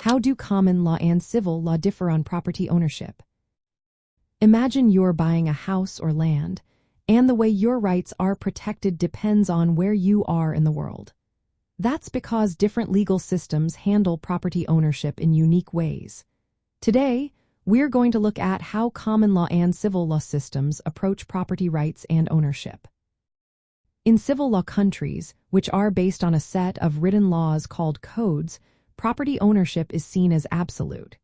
How do common law and civil law differ on property ownership? Imagine you're buying a house or land, and the way your rights are protected depends on where you are in the world. That's because different legal systems handle property ownership in unique ways. Today, we're going to look at how common law and civil law systems approach property rights and ownership. In civil law countries, which are based on a set of written laws called codes, property ownership is seen as absolute.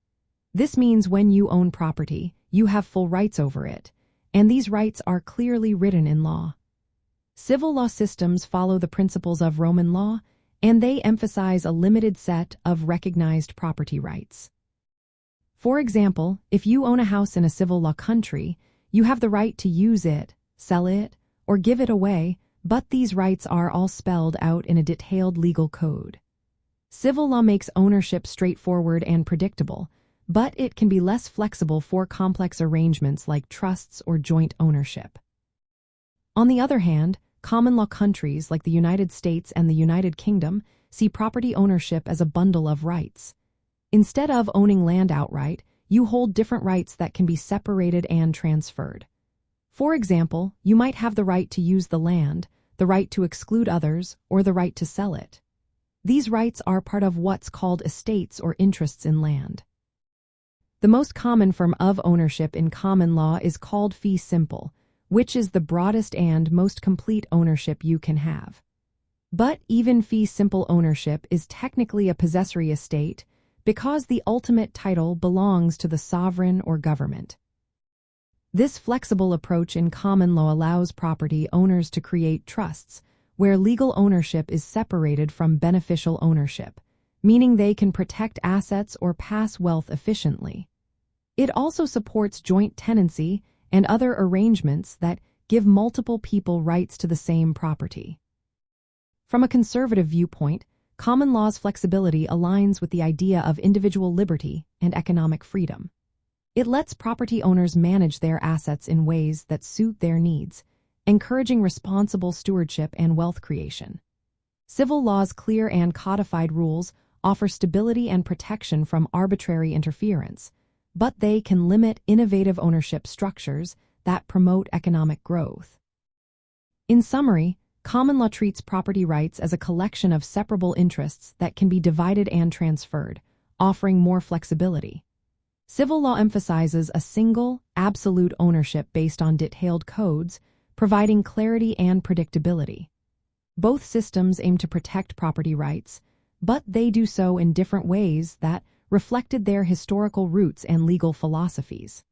This means when you own property, you have full rights over it, and these rights are clearly written in law. Civil law systems follow the principles of Roman law, and they emphasize a limited set of recognized property rights. For example, if you own a house in a civil law country, you have the right to use it, sell it, or give it away, but these rights are all spelled out in a detailed legal code. Civil law makes ownership straightforward and predictable, but it can be less flexible for complex arrangements like trusts or joint ownership. On the other hand, common law countries like the United States and the United Kingdom see property ownership as a bundle of rights. Instead of owning land outright, you hold different rights that can be separated and transferred. For example, you might have the right to use the land, the right to exclude others, or the right to sell it. These rights are part of what's called estates or interests in land. The most common form of ownership in common law is called fee simple, which is the broadest and most complete ownership you can have. But even fee simple ownership is technically a possessory estate because the ultimate title belongs to the sovereign or government. This flexible approach in common law allows property owners to create trusts, where legal ownership is separated from beneficial ownership, meaning they can protect assets or pass wealth efficiently. It also supports joint tenancy and other arrangements that give multiple people rights to the same property. From a conservative viewpoint, common law's flexibility aligns with the idea of individual liberty and economic freedom. It lets property owners manage their assets in ways that suit their needs, encouraging responsible stewardship and wealth creation. Civil law's clear and codified rules offer stability and protection from arbitrary interference, but they can limit innovative ownership structures that promote economic growth. In summary, common law treats property rights as a collection of separable interests that can be divided and transferred, offering more flexibility. Civil law emphasizes a single, absolute ownership based on detailed codes, providing clarity and predictability. Both systems aim to protect property rights, but they do so in different ways that reflected their historical roots and legal philosophies.